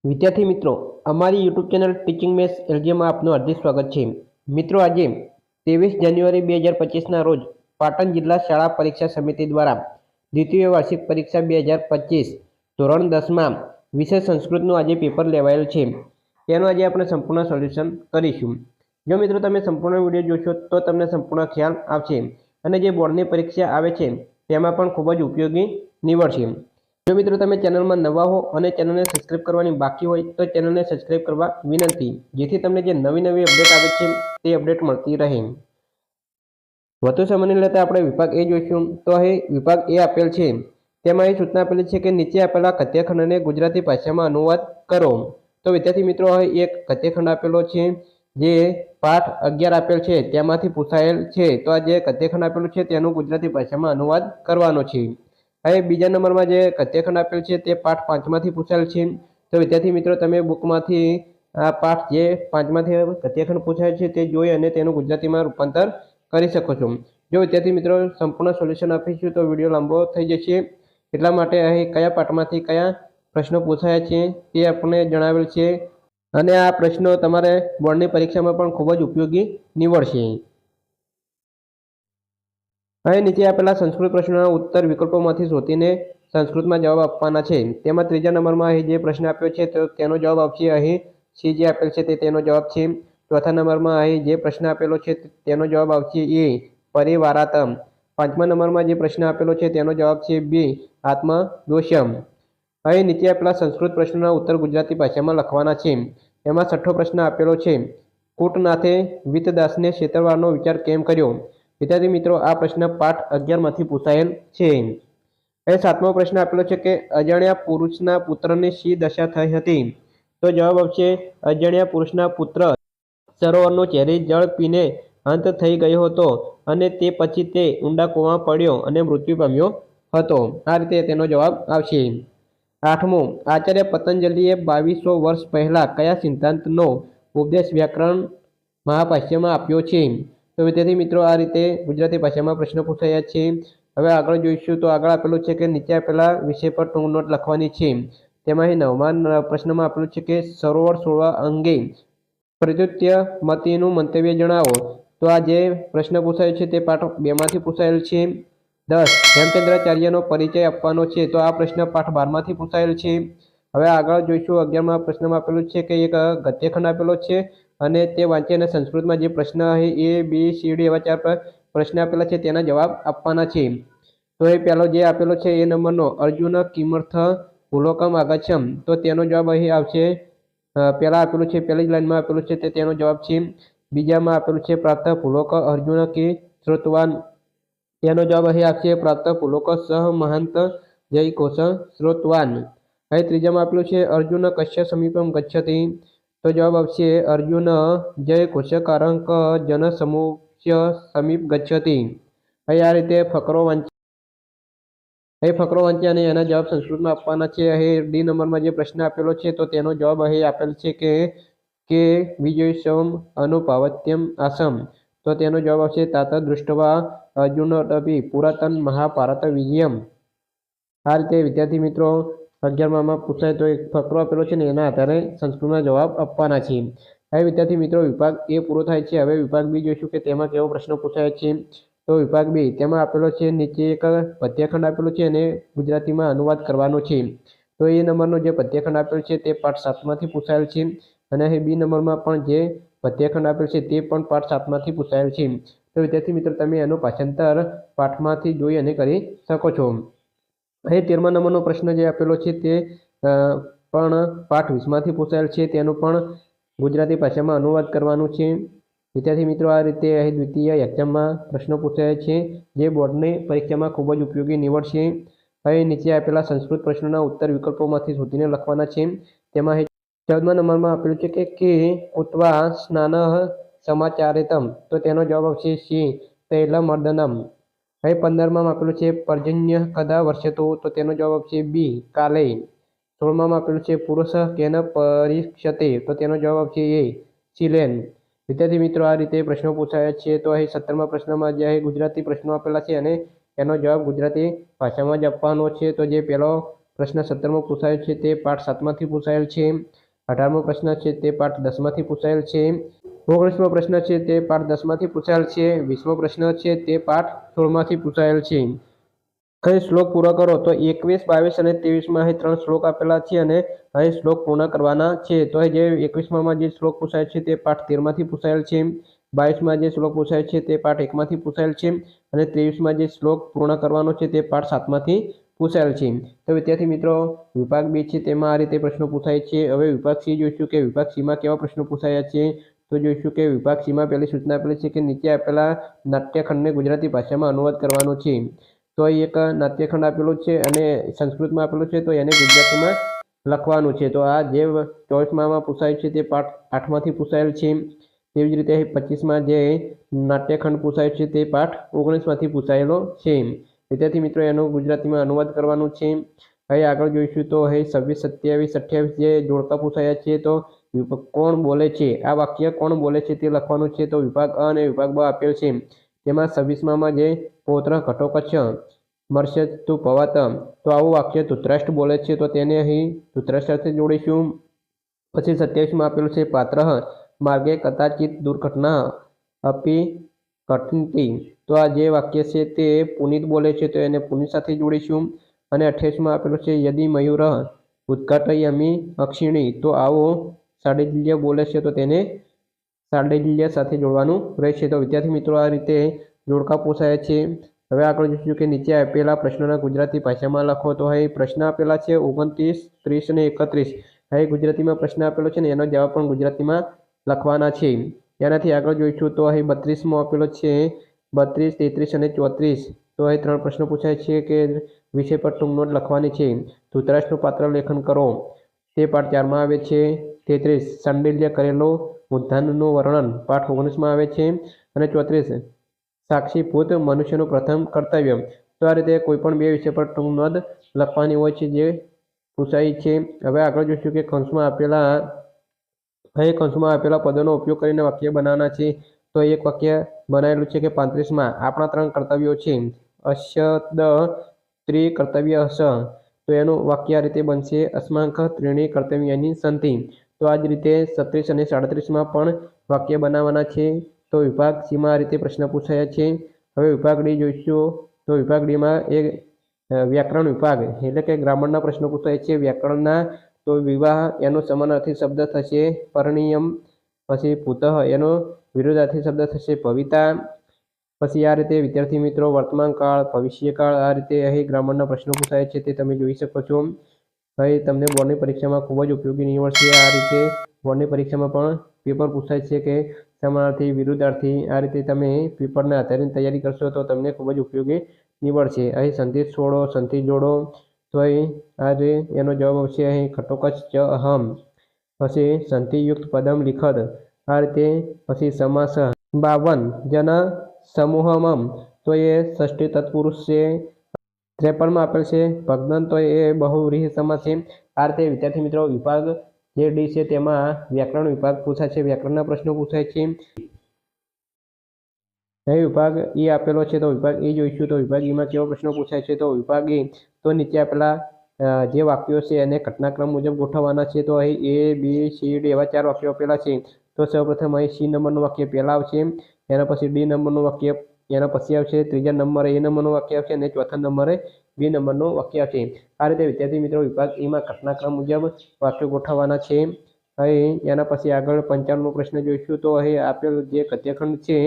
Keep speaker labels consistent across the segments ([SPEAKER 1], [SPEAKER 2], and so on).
[SPEAKER 1] વિદ્યાર્થી મિત્રો, અમારી યુટ્યુબ ચેનલ ટીચિંગ મેથ્સ એલજીમાં આપનું હાર્દિક સ્વાગત છે. મિત્રો, આજે 23 જાન્યુઆરી 2025ના રોજ પાટણ જિલ્લા શાળા પરીક્ષા સમિતિ દ્વારા દ્વિતીય વાર્ષિક પરીક્ષા 2025 ધોરણ 10માં વિષય સંસ્કૃતનું આજે પેપર લેવાયેલ છે. તેનું આજે આપણે સંપૂર્ણ સોલ્યુશન કરીશું. જો મિત્રો તમે સંપૂર્ણ વિડીયો જોશો તો તમને સંપૂર્ણ ખ્યાલ આવશે અને જે બોર્ડની પરીક્ષા આવે છે તેમાં પણ ખૂબ જ ઉપયોગી નીવડશે. જો મિત્રો તમે ચેનલમાં નવા હો અને ચેનલને સબસ્ક્રાઇબ કરવાની બાકી હોય તો ચેનલને સબસ્ક્રાઇબ કરવા વિનંતી, જેથી તમને જે નવી અપડેટ આવે છે તે અપડેટ મળતી રહે. વધુ સમયને લેતા આપણે વિભાગ એ જોઈશું. તો અહીં વિભાગ એ આપેલ છે, તેમાં એ સૂચના આપેલી છે કે નીચે આપેલા કથ્યખંડને ગુજરાતી ભાષામાં અનુવાદ કરો. તો વિદ્યાર્થી મિત્રો, અહીં એક કથ્યખંડ આપેલો છે જે પાઠ 11 આપેલ છે તેમાંથી પૂછાયેલ છે. તો આ જે કથ્યખંડ આપેલું છે તેનું ગુજરાતી ભાષામાં અનુવાદ કરવાનો છે. હવે બીજા નંબરમાં જે કથ્યખંડ આપેલ છે તે પાઠ 5માંથી પૂછાયેલ છે. તો વિદ્યાર્થી મિત્રો, તમે બુકમાંથી આ પાઠ જે 5માંથી કથ્યખંડ પૂછાયેલ છે તે જોઈ અને તેનું ગુજરાતીમાં રૂપાંતર કરી શકો છો. જો વિદ્યાર્થી મિત્રો સંપૂર્ણ સોલ્યુશન આપીશું તો વિડીયો લાંબો થઈ જશે, એટલા માટે અહીં કયા પાઠમાંથી કયા પ્રશ્નો પૂછાયા છે તે આપણે જણાવેલ છે અને આ પ્રશ્નો તમારે બોર્ડની પરીક્ષામાં પણ ખૂબ જ ઉપયોગી નીવડશે. અહીં નીચે આપેલા સંસ્કૃત પ્રશ્નોના ઉત્તર વિકલ્પોમાંથી શોધીને સંસ્કૃતમાં જવાબ આપવાના છે. તેમાં ત્રીજા નંબરમાં અહીં જે પ્રશ્ન આપ્યો છે તો તેનો જવાબ આપશે અહીં સી જે આપેલ છે તેનો જવાબ છે. ચોથા નંબરમાં અહીં જે પ્રશ્ન આપેલો છે તેનો જવાબ આવશે એ પરિવારાતમ. 5મા નંબરમાં જે પ્રશ્ન આપેલો છે તેનો જવાબ છે બી આત્મદોષમ. અહીં નીચે આપેલા સંસ્કૃત પ્રશ્નોના ઉત્તર ગુજરાતી ભાષામાં લખવાના છે. એમાં 6થો પ્રશ્ન આપેલો છે, કૂટનાથે વિતદાસને છેતરવાનો વિચાર કેમ કર્યો? વિદ્યાર્થી મિત્રો, આ પ્રશ્ન પાઠ 11માંથી પૂછાયેલ છે. એ 7મો પ્રશ્ન આપેલો છે કે અજાણ્યા પુરુષના પુત્રની શી દશા થઈ હતી? તો જવાબ આવશે અજાણ્યા પુરુષના પુત્ર સરોવરનું ઝેરી જળ પીને અંત થઈ ગયો હતો અને તે પછી તે ઊંડા કૂવામાં પડ્યો અને મૃત્યુ પામ્યો હતો. આ રીતે તેનો જવાબ આવશે. 8મો, આચાર્ય પતંજલિએ 2200 વર્ષ પહેલા કયા સિદ્ધાંતનો ઉપદેશ વ્યાકરણ મહાભાષ્યમાં આપ્યો છે? તો વિદ્યાર્થી મિત્રો, આ રીતે ગુજરાતી ભાષામાં પ્રશ્નો પૂછાયા છે. હવે આગળ જોઈશું. તો આગળ આપેલું છે કે નીચે આપેલા વિષય પર ટૂંક નોટ લખવાની છે. તેમાં અહીં 9મા પ્રશ્નમાં આપેલું છે કે સરોવર છોડવા અંગે પ્રત્યુત્તર મતીનું મંતવ્ય જણાવો. તો આ જે પ્રશ્ન પૂછાયો છે તે પાઠ 2માંથી પૂછાયેલ છે. 10, હેમચંદ્રાચાર્યનો પરિચય આપવાનો છે. તો આ પ્રશ્ન પાઠ 12માંથી પૂછાયેલ છે. હવે આગળ જોઈશું. 11મા પ્રશ્નમાં આપેલું છે કે એક ગદ્યખંડ આપેલો છે અને તે વાંચી અને સંસ્કૃતમાં જે પ્રશ્ન અહીં એ બી સી ડી એવા 4 પ્રશ્ન આપેલા છે તેના જવાબ આપવાના છે. તો એ પહેલો જે આપેલો છે એ નંબરનો અર્જુન કિમર્થ ભૂલોકમ આગચ્છમ. તો તેનો જવાબ અહીં આવશે. પહેલાં આપેલું છે, પહેલી જ લાઈનમાં આપેલું છે તેનો જવાબ છે. બીજામાં આપેલું છે પ્રાપ્ત ભૂલોક અર્જુન કી શ્રોતવાન. તેનો જવાબ અહીં આવશે પ્રાપ્ત ભૂલોક સહ મહાંત જય કોશ શ્રોતવાન. અહીં ત્રીજામાં આપેલું છે અર્જુન કશ્ય સમીપમ ગચ્છતિ. તો જવાબ આવશે અર્જુન જય કોશકારંક જન સમુચ્ય સમીપ ગચ્છતિ. અહીં આ રીતે ફકરો વાંચ્યા અને એના જવાબ સંસ્કૃતમાં આપવાના છે. અહીં ડી નંબરમાં જે પ્રશ્ન આપેલો છે તો તેનો જવાબ અહીં આપેલ છે કે વિજયસમ અનુપાવત્યમ આસમ. તો તેનો જવાબ આવશે તાત દૃષ્ટવા અર્જુનોપી પુરાતન મહાભારત વિજયમ. આ રીતે વિદ્યાર્થી મિત્રો 11માં પૂછાય તો એક ફકરો આપેલો છે ને એના આધારે સંસ્કૃતમાં જવાબ આપવાના છે. હવે વિદ્યાર્થી મિત્રો વિભાગ એ પૂરો થાય છે. હવે વિભાગ બી જોઈશું કે તેમાં કેવો પ્રશ્ન પૂછાય છે. તો વિભાગ બી તેમાં આપેલો છે નીચે એક પદ્યખંડ આપેલો છે અને ગુજરાતીમાં અનુવાદ કરવાનો છે. તો એ નંબરનો જે પદ્યખંડ આપેલો છે તે પાઠ 7માંથી પૂછાયેલ છે અને અહીં બી નંબરમાં પણ જે પદ્યખંડ આપેલ છે તે પણ પાઠ 7માંથી પૂછાયેલ છે. તો વિદ્યાર્થી મિત્રો, તમે એનું ભાષાંતર પાઠમાંથી જોઈ અને કરી શકો છો. અહીં 13મા નંબરનો પ્રશ્ન જે આપેલો છે તે પણ પાઠ 20માંથી પૂછાયેલ છે. તેનું પણ ગુજરાતી ભાષામાં અનુવાદ કરવાનું છે. વિદ્યાર્થી મિત્રો, આ રીતે અહીં દ્વિતીય એક્ઝામમાં પ્રશ્નો પૂછાયા છે જે બોર્ડની પરીક્ષામાં ખૂબ જ ઉપયોગી નીવડશે. અહીં નીચે આપેલા સંસ્કૃત પ્રશ્નોના ઉત્તર વિકલ્પોમાંથી શોધીને લખવાના છે. તેમાં 14મા નંબરમાં આપેલું છે કે કૃત્વા સ્નાન સમાચારિતમ. તો તેનો જવાબ આવશે સી તૈલમર્દનમ. અહીં 15માં આપેલું છે પર્જન્ય કદા વર્ષતો. તો તેનો જવાબ આવશે બી કાલે. 16માં આપેલું છે પુરુષ કેન પરીક્ષતે. તો તેનો જવાબ આવશે એ શિલેન. વિદ્યાર્થી મિત્રો, આ રીતે પ્રશ્નો પૂછાયા છે. તો અહીં 17મા પ્રશ્નમાં જે અહીં ગુજરાતી પ્રશ્નો આપેલા છે અને એનો જવાબ ગુજરાતી ભાષામાં જ આપવાનો છે. તો જે પહેલો પ્રશ્ન 17મો પૂછાયો છે તે પાઠ 7માંથી પૂછાયેલ છે। 18મો પ્રશ્ન છે તે પાઠ 10માંથી પૂછાયેલ છે। 19મો પ્રશ્ન છે તે પાઠ 10માંથી પૂછાયેલ છે। 20મો પ્રશ્ન છે તે પાઠ 16માંથી પૂછાયેલ છે। અહીં શ્લોક પૂરો કરો તો 21, 22 અને 23માં અહીં 3 શ્લોક આપેલા છે અને અહીં શ્લોક પૂર્ણ કરવાના છે। તો અહીં જે 21માં જે શ્લોક પૂછાય છે તે પાઠ 13માંથી પૂછાયેલ છે। 22માં જે શ્લોક પૂછાય છે તે પાઠ 1માંથી પૂછાયેલ છે અને 23માં જે શ્લોક પૂર્ણ કરવાનો છે તે પાઠ 7માંથી પૂછાયેલ છે। તો વિદ્યાર્થી મિત્રો વિભાગ 2 છે તેમાં આ રીતે પ્રશ્નો પૂછાય છે। હવે વિભાગ સી જોઈશું કે વિભાગ સીમાં કેવા પ્રશ્નો પૂછાયા છે। તો જોઈશું કે વિભાગ સીમાં પહેલી સૂચના આપેલી છે કે નીચે આપેલા નાટ્યખંડને ગુજરાતી ભાષામાં અનુવાદ કરવાનો છે। તો અહીં એક નાટ્યખંડ આપેલું છે અને સંસ્કૃતમાં આપેલું છે, તો એને ગુજરાતીમાં લખવાનું છે। તો આ જે 24માં પૂછાયું છે તે પાઠ 8માંથી પૂછાયેલ છે। તેવી જ રીતે 25માં જે નાટ્યખંડ પૂછાયું છે તે પાઠ 19માંથી પૂછાયેલો છે। વિદ્યાર્થી મિત્રો એનો ગુજરાતીમાં અનુવાદ કરવાનું છે। હવે આગળ જોઈશું તો અહીં 26, 27, 28 જે જોડકા પૂછાયા છે તો કોણ બોલે છે, આ વાક્ય કોણ બોલે છે તે લખવાનું છે। તો વિભાગ અ અને વિભાગ બ આપેલ છે। તેમાં 26માં જે પૌત્ર ઘટોકચ્છ મર્ષ્ય તું પવત, તો આવું વાક્ય ધૃતરાષ્ટ્ર બોલે છે તો તેને અહીં ધૃતરાષ્ટ્ર સાથે જોડીશું। પછી 27માં આપેલું છે પાત્ર માર્ગે કદાચિત દુર્ઘટના અપી ઘટતી, તો આ જે વાક્ય છે તે પુનિત બોલે છે તો એને પુનિત સાથે જોડીશું। અને 28માં આપેલું છે યદિ મયુર ઉદ્ઘાટયામિ અક્ષિણી, તો આવો શાંડિલ્ય બોલે છે તો તેને શાંડિલ્ય સાથે જોડવાનું રહેશે। તો વિદ્યાર્થી મિત્રો આ રીતે જોડકા પૂછાયા છે। હવે આગળ જોઈશું કે નીચે આપેલા પ્રશ્નોના ગુજરાતી ભાષામાં લખો। તો અહીં પ્રશ્ન આપેલા છે 29, 30 અને 31। અહીં ગુજરાતીમાં પ્રશ્ન આપેલો છે ને એનો જવાબ પણ ગુજરાતીમાં લખવાના છે। એનાથી આગળ જોઈશું તો અહીં 32માં આપેલો છે 32, 33 અને 34। તો અહીં 3 પ્રશ્નો પૂછાય છે કે વિષય પર ટૂંક નોટ લખવાની છે। ધૃતરાષ્ટ્રનું પાત્ર લેખન કરો, તે પાઠ 4માં આવે છે। 33 શાંડિલ્ય કરેલો ઉદ્યાનનું વર્ણન પાઠ 19માં આવે છે અને 34 સાક્ષીભૂત મનુષ્યનું પ્રથમ કર્તવ્ય। તો આ રીતે કોઈ પણ 2 વિષય પર ટૂંક નોંધ લખવાની હોય છે જે પૂછાય છે। હવે આગળ જોઈશું કે કૌંસમાં આપેલા પદોનો ઉપયોગ કરીને વાક્ય બનાવવાના છે। તો એક વાક્ય બનાવેલું છે કે 35માં આપણા 3 કર્તવ્યો છે અસ્યદ ત્રિકર્તવ્ય હસ, તો એનું વાક્ય આ રીતે બનશે અસ્માકં ત્રીણિ કર્તવ્યાનિ સન્તિ। તો આ જ રીતે 36 અને 37માં પણ વાક્ય બનાવવાના છે। તો વિભાગ સીમાં આ રીતે પ્રશ્ન પૂછાયા છે। હવે વિભાગ ડી જોઈશું તો વિભાગ ડીમાં એક વ્યાકરણ વિભાગ એટલે કે ગ્રામરના પ્રશ્નો પૂછાય છે। વ્યાકરણના તો વિવાહ એનો સમાનાર્થી શબ્દ થશે પરિણીયમ, પછી પુતઃ એનો વિરુદ્ધાર્થી શબ્દ થશે ભવિતા। પછી આ રીતે વિદ્યાર્થી મિત્રો વર્તમાન કાળ, ભવિષ્યકાળ આ રીતે અહીં ગ્રામરના પ્રશ્નો પૂછાય છે તે તમે જોઈ શકો છો। હવે તમને બોર્ડની પરીક્ષામાં ખૂબ જ ઉપયોગી નીવડશે। આ રીતે બોર્ડની પરીક્ષામાં પણ પેપર પૂછાય છે કે સમાનાર્થી, વિરુદ્ધાર્થી, આ રીતે તમે પેપરના આધારે તૈયારી કરશો તો તમને ખૂબ જ ઉપયોગી નીવડશે। અહીં સંધિ છોડો, સંધિ જોડો, તો અહીં આ જે એનો જવાબ આવશે અહીં ઘટોકચ્છ ચ અહમ। પછી સંધિયુક્ત પદમ લિખત, આ રીતે પછી સમાસ 52 જન સમૂહમ, તો એ ષષ્ઠી તત્પુરુષ છે। 53માં આપેલ છે ભગદંત, તો એ બહુવ્રીહી સમાસ છે। આ રીતે વિદ્યાર્થી મિત્રો વિભાગ જે ડી છે તેમાં વ્યાકરણ વિભાગ પૂછાય છે, વ્યાકરણના પ્રશ્નો પૂછાય છે। અહીં વિભાગ ઈ આપેલો છે તો વિભાગ ઈ જોઈશું તો વિભાગ ઈમાં કેવો પ્રશ્નો પૂછાય છે। તો વિભાગ ઈ તો નીચે આપેલા જે વાક્યો છે એને ઘટનાક્રમ મુજબ ગોઠવવાના છે। તો અહીં A, B, C, D એવા 4 વાક્યો આપેલા છે। તો સૌપ્રથમ અહીં સી નંબરનું વાક્ય પહેલાં આવશે, એના પછી ડી નંબરનું વાક્ય એના પછી આવશે, ત્રીજા નંબરે એ નંબરનું વાક્ય આવશે અને ચોથા નંબરે બી નંબરનું વાક્ય આવશે। આ રીતે વિદ્યાર્થી મિત્રો વિભાગ ઈમાં ઘટનાક્રમ મુજબ વાક્યો ગોઠવવાના છે। અહીં એના પછી આગળ 55મો પ્રશ્ન જોઈશું તો અહીં આપેલ જે ગદ્યખંડ છે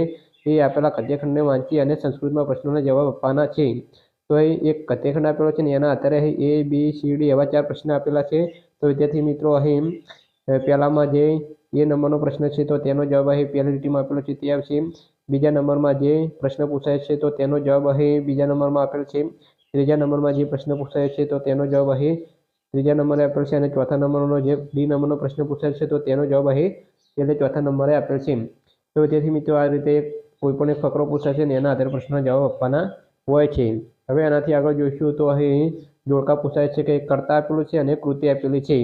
[SPEAKER 1] એ આપેલા ગદ્યખંડને વાંચી અને સંસ્કૃતમાં પ્રશ્નોના જવાબ આપવાના છે। તો અહીં એક ગદ્યખંડ આપેલો છે ને એના આધારે અહીં A, B, C, D એવા 4 પ્રશ્ન આપેલા છે। તો વિદ્યાર્થી મિત્રો અહીં પહેલામાં જે એ નંબરનો પ્રશ્ન છે તો તેનો જવાબ અહીં પહેલી લીટીમાં આપેલો છે તે આવશે। બીજા નંબરમાં જે પ્રશ્ન પૂછાય છે તો તેનો જવાબ અહીં બીજા નંબરમાં આપેલ છે। ત્રીજા નંબરમાં જે પ્રશ્ન પૂછાય છે તો તેનો જવાબ અહીં ત્રીજા નંબરે આપેલ છે અને ચોથા નંબરનો જે ડી નંબરનો પ્રશ્ન પૂછાય છે તો તેનો જવાબ અહીં એટલે ચોથા નંબરે આપેલ છે। તો વિદ્યાર્થી મિત્રો આ રીતે કોઈ પણ એક ફકરો પૂછાય છે ને એના આધારે પ્રશ્નના જવાબ આપવાના હોય છે। હવે આનાથી આગળ જોઈશું તો અહીં જોડકા પૂછાય છે કે કર્તા આપેલું છે અને કૃતિ આપેલી છે।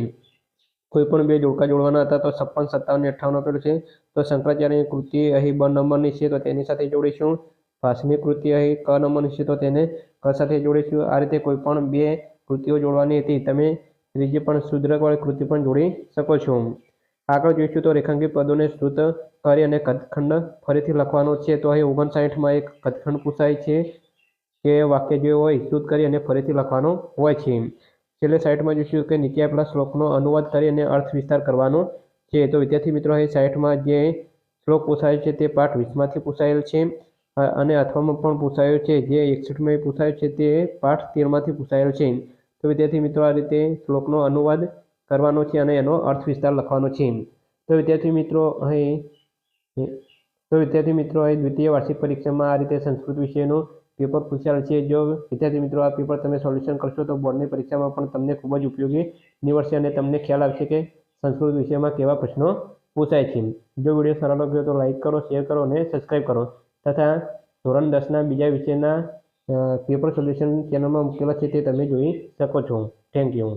[SPEAKER 1] કોઈ પણ 2 જોડકા જોડવાના હતા તો 56, 57 અને 58 આપેલું છે। તો શંકરાચાર્યની કૃતિ અહીં બ નંબરની છે તો તેની સાથે જોડીશું। ભાસની કૃતિ અહીં ક નંબરની છે તો તેને ક સાથે જોડીશું। આ રીતે કોઈ પણ 2 કૃતિઓ જોડવાની હતી તમે ત્રીજી પણ શુદ્રકવાળી કૃતિ પણ જોડી શકો છો। આગળ જોઈશું તો રેખાંકિત પદોને શ્રુત કરી અને કદખંડ ફરીથી લખવાનો છે। તો અહીં 59માં એક કદખંડ પૂછાય છે કે વાક્ય જે હોય શુદ્ધ કરી અને ફરીથી લખવાનો હોય છે। છેલ્લે 60માં જોઈશું કે નીચે આપેલા શ્લોકનો અનુવાદ કરી અને અર્થ વિસ્તાર કરવાનો છે। તો વિદ્યાર્થી મિત્રો અહીં 60માં જે શ્લોક પૂછાયો છે તે પાઠ 20માંથી પૂછાયેલ છે અને અથવામાં પણ પૂછાયો છે। જે 61માં પૂછાયો છે તે પાઠ 13માંથી પૂછાયેલ છે। તો વિદ્યાર્થી મિત્રો આ રીતે શ્લોકનો અનુવાદ કરવાનો છે અને એનો અર્થ વિસ્તાર લખવાનો છે। તો વિદ્યાર્થી મિત્રો અહીં દ્વિતીય વાર્ષિક પરીક્ષામાં આ રીતે સંસ્કૃત વિષયનું પેપર પૂછાયેલ છે। જો વિદ્યાર્થી મિત્રો આ પેપર તમે સોલ્યુશન કરશો તો બોર્ડની પરીક્ષામાં પણ તમને ખૂબ જ ઉપયોગી નીવડશે અને તમને ખ્યાલ આવશે કે સંસ્કૃત વિષયમાં કેવા પ્રશ્નો પૂછાય છે। જો વિડીયો સારો લાગ્યો તો લાઇક કરો, શેર કરો અને સબસ્ક્રાઈબ કરો તથા ધોરણ 10ના બીજા વિષયના પેપર સોલ્યુશન ચેનલમાં મૂકેલા છે તે તમે જોઈ શકો છો। Thank you.